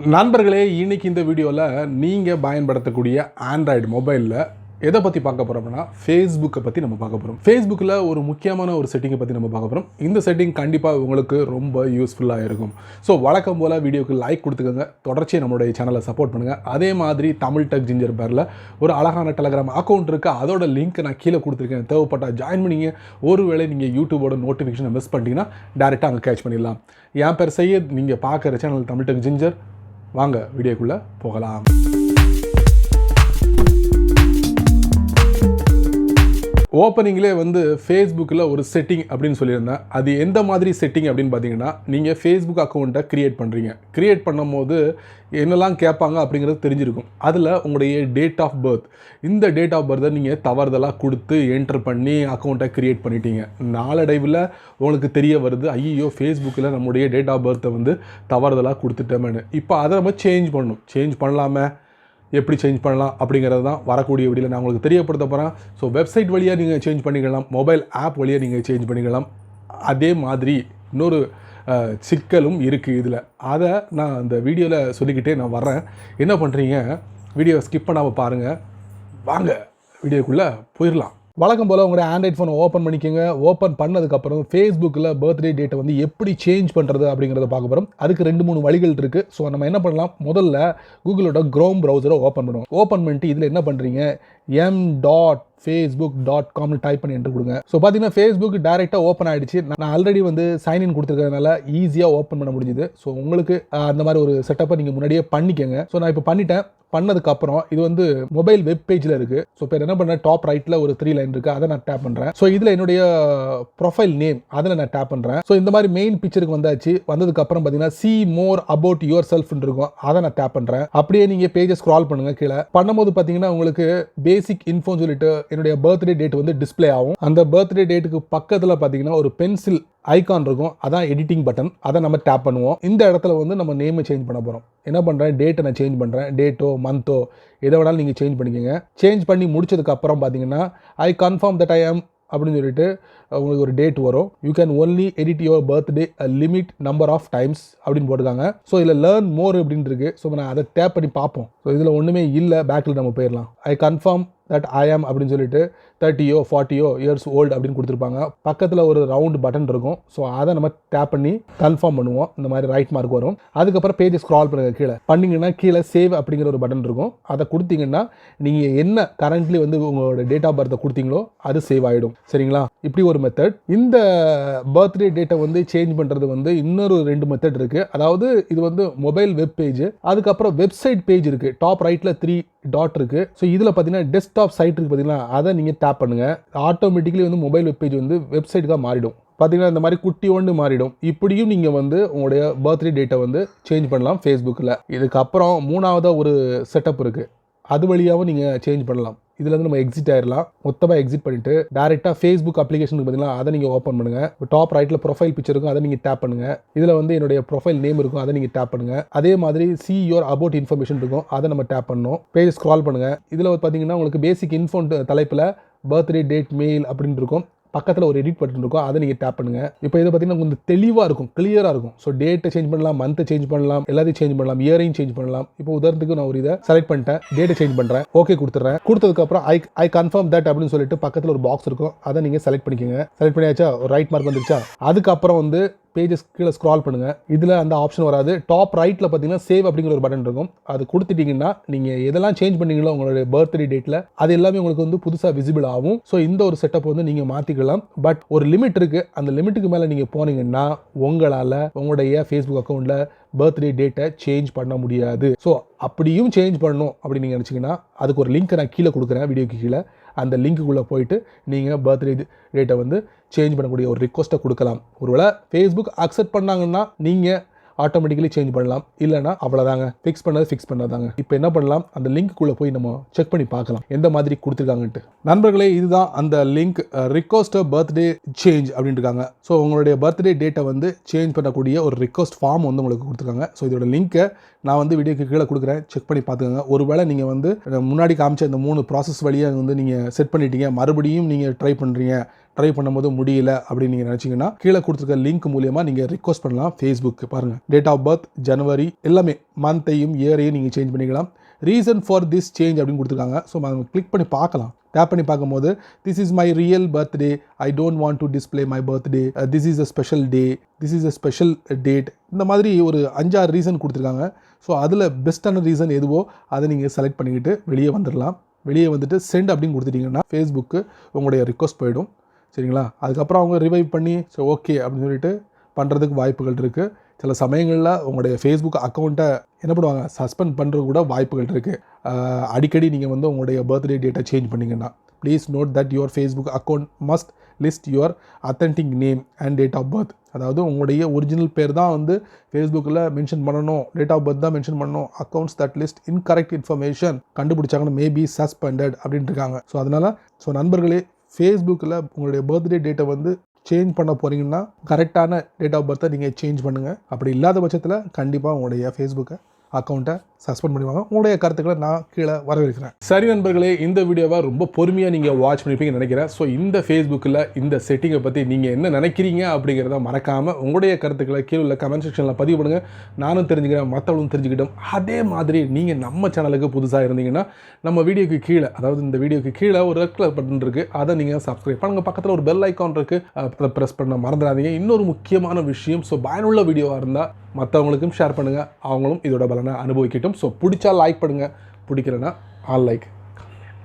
நண்பர்களே, இன்னைக்கு இந்த வீடியோவில் நீங்கள் பயன்படுத்தக்கூடிய ஆண்ட்ராய்டு மொபைலில் எதை பற்றி பார்க்க போகிறோம்னா ஃபேஸ்புக்கை பற்றி நம்ம பார்க்க போகிறோம். ஃபேஸ்புக்கில் ஒரு முக்கியமான ஒரு செட்டிங்கை பற்றி நம்ம பார்க்க போகிறோம். இந்த செட்டிங் கண்டிப்பாக உங்களுக்கு ரொம்ப யூஸ்ஃபுல்லாக இருக்கும். ஸோ வழக்கம் போல் வீடியோக்கு லைக் கொடுத்துக்கோங்க, தொடர்ச்சியாக நம்மளுடைய சேனலை சப்போர்ட் பண்ணுங்கள். அதே மாதிரி தமிழ் டெக் ஜிஞ்சர் பேரில் ஒரு அழகான டெலகிராம் அக்கௌண்ட் இருக்குது, அதோட லிங்க் நான் கீழே கொடுத்துருக்கேன். தேவைப்பட்டால் ஜாயின் பண்ணிங்க. ஒருவேளை நீங்கள் யூடியூபோட நோட்டிஃபிகேஷனை மிஸ் பண்ணிட்டீங்கன்னா டேரெக்டாக அங்கே கேட்ச் பண்ணிடலாம். என் பேர் சையத், நீங்கள் பார்க்குற சேனல் தமிழ் டெக் ஜிஞ்சர். வாங்க வீடியோக்குள்ளே போகலாம். ஓப்பனிங்லேயே ஃபேஸ்புக்கில் ஒரு செட்டிங் அப்படின்னு சொல்லியிருந்தேன். அது எந்த மாதிரி செட்டிங் அப்படின்னு பார்த்தீங்கன்னா, நீங்கள் ஃபேஸ்புக் அக்கௌண்ட்டை க்ரியேட் பண்ணுறீங்க. க்ரியேட் பண்ணும்போது என்னெல்லாம் கேட்பாங்க அப்படிங்கிறது தெரிஞ்சிருக்கும். அதில் உங்களுடைய டேட் ஆஃப் பர்த், இந்த டேட் ஆஃப் பர்த்தை நீங்கள் தவறுதலாக கொடுத்து என்டர் பண்ணி அக்கௌண்ட்டை க்ரியேட் பண்ணிட்டீங்க. நாளடைவில் உங்களுக்கு தெரிய வருது, ஐயோ ஃபேஸ்புக்கில் நம்முடைய டேட் ஆஃப் பர்த்தை தவறுதலாக கொடுத்துட்டோமேனு. இப்போ அதை நம்ம சேஞ்ச் பண்ணணும். சேஞ்ச் பண்ணலாமே, எப்படி சேஞ்ச் பண்ணலாம் அப்படிங்கிறது தான் வரக்கூடிய வீடியோவில் நான் உங்களுக்கு தெரியப்படுத்த போகிறேன். ஸோ வெப்சைட் வழியாக நீங்கள் சேஞ்ச் பண்ணிக்கலாம், மொபைல் ஆப் வழியாக நீங்கள் சேஞ்ச் பண்ணிக்கலாம். அதே மாதிரி இன்னொரு சிக்கலும் இருக்குது இதில். அதை நான் அந்த வீடியோவில் சொல்லிக்கிட்டே நான் வர்றேன். என்ன பண்ணுறீங்க, வீடியோவை ஸ்கிப் பண்ணாமல் பாருங்கள். வாங்க வீடியோக்குள்ளே போயிடலாம். வழக்கம் போல் உங்களுடைய ஆண்ட்ராய்ட் ஃபோனை ஓப்பன் பண்ணிக்கோங்க. ஓப்பன் பண்ணதுக்கப்புறம் ஃபேஸ்புக்கில் பர்த்டே டேட்டை எப்படி சேஞ்ச் பண்ணுறது அப்படிங்கிறத பார்க்க போகிறோம். அதுக்கு 2-3 வழிகள் இருக்குது. ஸோ நம்ம என்ன பண்ணலாம், முதல்ல கூகுளோட க்ரோம் ப்ரௌசரை ஓப்பன் பண்ணுவோம். ஓப்பன் பண்ணிட்டு இதில் என்ன பண்ணுறீங்க, m.facebook.com டைப் பண்ணி என்ட்ரு கொடுங்க. ஸோ பார்த்தீங்கன்னா ஃபேஸ்புக் டைரெக்டாக ஓப்பன் ஆகிடுச்சு. நான் ஆல்ரெடி சைன்இன் கொடுத்துருக்கிறதுனால ஈஸியாக ஓப்பன் பண்ண முடிஞ்சுது. ஸோ உங்களுக்கு அந்த மாதிரி ஒரு செட்டப்பை நீங்கள் முன்னாடியே பண்ணிக்கோங்க. ஸோ நான் இப்போ பண்ணிட்டேன். பண்ணதுக்கப்புறம் இது மொபைல் வெப் பேஜில் இருக்குது. ஸோ இப்போ என்ன பண்ணுறேன், டாப் ரைட்டில் ஒரு 3 லைன் இருக்குது, அதை நான் டேப் பண்ணுறேன். ஸோ இதில் என்னுடைய ப்ரொஃபைல் நேம் அதில் நான் டேப் பண்ணுறேன். ஸோ இந்த மாதிரி மெயின் பிக்சருக்கு வந்தாச்சு. வந்ததுக்கப்புறம் பார்த்தீங்கன்னா see more about yourself இருக்கும், அதை நான் டேப் பண்ணுறேன். அப்படியே நீங்கள் பேஜை ஸ்க்ரால் பண்ணுங்கள். கீழே பண்ணும்போது பார்த்தீங்கன்னா உங்களுக்கு பேசிக் இன்ஃபோன்னு சொல்லிட்டு என்னுடைய பர்த்டே டேட் டிஸ்பிளே ஆகும். அந்த பர்த்டே டேட்டுக்கு பக்கத்தில் பார்த்தீங்கன்னா ஒரு பென்சில் ஐகான் இருக்கும், அதான் எடிட்டிங் பட்டன், அதை நம்ம டேப் பண்ணுவோம். இந்த இடத்துல நம்ம நேமை சேஞ்ச் பண்ண போகிறோம். என்ன பண்ணுறேன், டேட்டை நான் சேஞ்ச் பண்ணுறேன். டேட்டோ மந்த்தோ எதை வேணாலும் நீங்கள் சேஞ்ச் பண்ணிக்கோங்க. சேஞ்ச் பண்ணி முடிச்சதுக்கப்புறம் பார்த்தீங்கன்னா ஐ கன்ஃபார்ம் தட் ஐ ஆம் அப்படின்னு சொல்லிட்டு உங்களுக்கு ஒரு டேட் வரும். You can only edit your birthday limit number of times அப்படின்னு போட்டிருக்காங்க. ஸோ இதில் லேர்ன் மோர் அப்படின்னு இருக்குது. ஸோ நான் அதை டேப் பண்ணி பார்ப்போம். ஸோ இதில் ஒன்றுமே இல்லை, பேக்கில் நம்ம போயிடலாம். ஐ கன்ஃபார்ம் தட் ஐ ஆம் அப்படின்னு சொல்லிட்டு 30 or 40 years old அப்படின்னு கொடுத்துருப்பாங்க. பக்கத்தில் ஒரு ரவுண்ட் பட்டன் இருக்கும். ஸோ அதை நம்ம டேப் பண்ணி கன்ஃபார்ம் பண்ணுவோம். இந்த மாதிரி ரைட் மார்க் வரும். அதுக்கப்புறம் பேஜை ஸ்க்ரால் பண்ணுங்க. கீழே பண்ணிங்கன்னா கீழே சேவ் அப்படிங்கிற ஒரு பட்டன் இருக்கும். அதை கொடுத்தீங்கன்னா நீங்கள் என்ன கரண்ட்லி உங்களோட டேட் ஆஃப் பர்த்தை கொடுத்தீங்களோ அது சேவ் ஆகிடும். சரிங்களா? இப்படி ஒரு மெத்தட். இந்த பர்த்டே டேட்டை சேஞ்ச் பண்ணுறது இன்னொரு 2 மெத்தட் இருக்குது. அதாவது இது மொபைல் வெப் பேஜ், அதுக்கப்புறம் வெப்சைட் பேஜ் இருக்குது. டாப் ரைட்டில் 3 டாட் இருக்குது. ஸோ இதில் பார்த்தீங்கன்னா டெஸ்க்டாப் சைட் இருக்குது. பார்த்தீங்கன்னா அதை நீங்கள் டேப் பண்ணுங்கள். ஆட்டோமேட்டிக்கலி மொபைல் வெப் பேஜ் வெப்சைட்டுக்காக மாறிடும். பார்த்தீங்கன்னா இந்த மாதிரி குட்டி ஒன்று மாறிடும். இப்படியும் நீங்கள் உங்களுடைய பர்த்டே டேட்டை சேஞ்ச் பண்ணலாம் ஃபேஸ்புக்கில். இதுக்கப்புறம் 3வது ஒரு செட்டப் இருக்குது, அது வழியாகவும் நீங்கள் சேஞ்ச் பண்ணலாம். இதுலேருந்து நம்ம எக்ஸிட் ஆயிடலாம். மொத்தமாக எக்ஸிட் பண்ணிவிட்டு டேரெக்டாக ஃபேஸ்புக் அப்ளிகேஷனுக்கு பார்த்தீங்கன்னா அதை நீங்கள் ஓப்பன் பண்ணுங்கள். டாப் ரைட்டில் ப்ரொஃபைல் பிக்சர் இருக்கும், அதை நீங்கள் டேப் பண்ணுங்கள். இதில் என்னுடைய ப்ரொஃபைல் நேம் இருக்கும், அதை நீங்கள் டேப் பண்ணுங்கள். அதே மாதிரி see your about இன்ஃபர்மேஷன் இருக்கும், அதை நம்ம டேப் பண்ணணும். பேஜ் ஸ்க்ரால் பண்ணுங்கள். இதில் பார்த்தீங்கன்னா உங்களுக்கு பேசிக் இன்ஃபோ தலைப்பில் பர்த்டே டேட் மெயில் அப்படின்னு இருக்கும். பக்கத்தில் ஒரு எடிட் பட்டன் இருக்கும், அதை நீங்கள் டேப் பண்ணுங்கள். இப்போ இதை பார்த்தீங்கன்னா கொஞ்சம் தெளிவாக இருக்கும், கிளியராக இருக்கும். ஸோ டேட்டை சேஞ்ச் பண்ணலாம், மந்த்தை சேஞ்ச் பண்ணலாம், எல்லாத்தையும் சேஞ்ச் பண்ணலாம், இயரையும் சேஞ்ச் பண்ணலாம். இப்போ உதாரணத்துக்கு நான் ஒரு இதை செலக்ட் பண்ணிட்டேன், டேட்டை சேஞ்ச் பண்ணுறேன், ஓகே கொடுத்துட்றேன். கொடுத்ததுக்கப்புறம் ஐ கன்ஃபார்ம் தட் அப்படின்னு சொல்லிட்டு பக்கத்தில் ஒரு பாக்ஸ் இருக்கும், அதை நீங்கள் செலக்ட் பண்ணிக்கோங்க. செலக்ட் பண்ணியாச்சா, ஒரு ரைட் மார்க் வந்துருச்சா. அதுக்கப்புறம் பேஜஸ் கீழே ஸ்க்ரால் பண்ணுங்கள். இதில் அந்த ஆப்ஷன் வராது. டாப் ரைட்டில் பார்த்தீங்கன்னா சேவ் அப்படிங்கிற ஒரு பட்டன் இருக்கும், அது கொடுத்துட்டீங்கன்னா நீங்கள் எதெல்லாம் சேஞ்ச் பண்ணீங்களோ உங்களுடைய பர்த்டே டேட்டில் அது எல்லாமே உங்களுக்கு புதுசாக விசிபிள் ஆகும். ஸோ இந்த ஒரு செட்டப் நீங்கள் மாற்றிக்கலாம். பட் ஒரு லிமிட் இருக்குது. அந்த லிமிட்டுக்கு மேலே நீங்கள் போனீங்கன்னா உங்களால் உங்களுடைய ஃபேஸ்புக் அக்கௌண்ட்டில் பர்த்டே டேட்டை சேஞ்ச் பண்ண முடியாது. ஸோ அப்படியும் சேஞ்ச் பண்ணணும் அப்படின்னு நீங்கள் நினச்சிங்கன்னா அதுக்கு ஒரு லிங்க் நான் கீழே கொடுக்குறேன், வீடியோக்கு கீழே. அந்த லிங்க்குள்ளே போயிட்டு நீங்கள் பர்த்டே டேட்டை சேஞ்ச் பண்ணக்கூடிய ஒரு ரிக்வஸ்ட்டை கொடுக்கலாம். ஒருவேளை ஃபேஸ்புக் அக்செப்ட் பண்ணாங்கன்னா நீங்கள் ஆட்டோமேட்டிக்கலி சேஞ்ச் பண்ணலாம். இல்லைனா அவ்வளோதாங்க, ஃபிக்ஸ் பண்ணதாங்க. இப்போ என்ன பண்ணலாம், அந்த லிங்க்குள்ளே போய் நம்ம செக் பண்ணி பார்க்கலாம் எந்த மாதிரி கொடுத்துருக்காங்கன்ட்டு. நண்பர்களே, இதுதான் அந்த லிங்க், ரிக்வஸ்ட் பர்த்டே சேஞ்ச் அப்படின்ட்டு இருக்காங்க. ஸோ உங்களுடைய பர்த்டே டேட்டை சேஞ்ச் பண்ணக்கூடிய ஒரு ரிக்வஸ்ட் ஃபார்ம் உங்களுக்கு கொடுத்துருக்காங்க. ஸோ இதோட லிங்க்கை நான் வந்து வீடியோக்கு கீழே கொடுக்குறேன், செக் பண்ணி பார்த்துக்கோங்க. ஒருவேளை நீங்கள் வந்து முன்னாடி காமிச்ச இந்த 3 ப்ராசஸ் வழியாக வந்து நீங்கள் செட் பண்ணிட்டீங்க, மறுபடியும் நீங்கள் ட்ரை பண்ணும்போது முடியல அப்படின்னு நீங்கள் நினச்சிங்கன்னா கீழே கொடுத்துருக்க லிங்க் மூலியமாக நீங்கள் ரிக்வஸ்ட் பண்ணலாம். ஃபேஸ்புக்கு பாருங்கள், டேட் ஆஃப் பர்த், ஜனவரி எல்லாமே, மந்த்தையும் இயரையும் நீங்கள் சேஞ்ச் பண்ணிக்கலாம். ரீசன் ஃபார் திஸ் சேஞ்ச் அப்படின்னு கொடுத்துருக்காங்க. ஸோ நம்ம கிளிக் பண்ணி பார்க்கலாம். டேப் பண்ணி பார்க்கும்போது this is my real birthday, I don't want to display my birthday, this is a special day, this is a special date, இந்த மாதிரி ஒரு 5-6 ரீசன் கொடுத்துருக்காங்க. ஸோ அதில் பெஸ்ட்டான ரீசன் எதுவோ அதை நீங்கள் செலக்ட் பண்ணிக்கிட்டு வெளியே வந்துடலாம். வெளியே வந்துட்டு சென்ட் அப்படின்னு கொடுத்துட்டிங்கன்னா ஃபேஸ்புக்கு உங்களுடைய ரிக்வஸ்ட் போயிடும். சரிங்களா? அதுக்கப்புறம் அவங்க ரிவைவ் பண்ணி ஸோ ஓகே அப்படின்னு சொல்லிட்டு பண்ணுறதுக்கு வாய்ப்புகள் இருக்குது. சில சமயங்களில் உங்களுடைய ஃபேஸ்புக் அக்கௌண்ட்டை என்ன பண்ணுவாங்க, சஸ்பெண்ட் பண்ணுறது கூட வாய்ப்புகள் இருக்குது. அடிக்கடி நீங்கள் வந்து உங்களுடைய பர்த்டே டேட்டை சேஞ்ச் பண்ணிங்கன்னா. Please note that your Facebook account must list your authentic name and date of birth. அதாவது உங்களுடைய ஒரிஜினல் பேர் தான் வந்து ஃபேஸ்புக்கில் மென்ஷன் பண்ணணும், டேட் ஆஃப் பர்த் தான் மென்ஷன் பண்ணணும். Accounts that list incorrect information கண்டுபிடிச்சாங்கன்னா மேபி சஸ்பெண்டட் அப்படின்ட்டு இருக்காங்க. ஸோ அதனால் நண்பர்களே, ஃபேஸ்புக்கில் உங்களுடைய பர்த்டே டேட்டை வந்து சேஞ்ச் பண்ண போகிறீங்கன்னா கரெக்டான டேட் ஆஃப் பர்த்தை நீங்கள் சேஞ்ச் பண்ணுங்கள். அப்படி இல்லாத பட்சத்தில் கண்டிப்பாக உங்களுடைய ஃபேஸ்புக்கை அக்கௌண்ட்டை சஸ்பெண்ட் பண்ணிடுவாங்க. உங்களுடைய கருத்துக்களை நான் கீழே வரவேற்கிறேன். சரி நண்பர்களே, இந்த வீடியோவை ரொம்ப பொறுமையாக நீங்கள் வாட்ச் பண்ணிப்பீங்கன்னு நினைக்கிறேன். ஸோ இந்த ஃபேஸ்புக்கில் இந்த செட்டிங்கை பற்றி நீங்கள் என்ன நினைக்கிறீங்க அப்படிங்கிறத மறக்காமல் உங்களுடைய கருத்துக்களை கீழே உள்ள கமெண்ட் செக்ஷனில் பதிவு பண்ணுங்கள். நானும் தெரிஞ்சுக்கிறேன், மற்றவங்களும் தெரிஞ்சுக்கிட்டோம். அதே மாதிரி நீங்கள் நம்ம சேனலுக்கு புதுசாக இருந்தீங்கன்னா நம்ம வீடியோக்கு கீழே, அதாவது இந்த வீடியோக்கு கீழே ஒரு ரெட் கலர் பட்டன் இருக்குது, அதை நீங்கள் சப்ஸ்கிரைப் பண்ணுங்கள். பக்கத்தில் ஒரு பெல் ஐக்கான் இருக்குது, அதை ப்ரெஸ் பண்ண மறந்துடாதீங்க. இன்னொரு முக்கியமான விஷயம், ஸோ பயனுள்ள வீடியோவாக இருந்தால் மற்றவங்களுக்கும் ஷேர் பண்ணுங்கள், அவங்களும் இதோட பலனை அனுபவிக்கட்டும். ஸோ பிடிச்சா லைக் பண்ணுங்கள், பிடிக்கலன்னா ஆல் லைக்.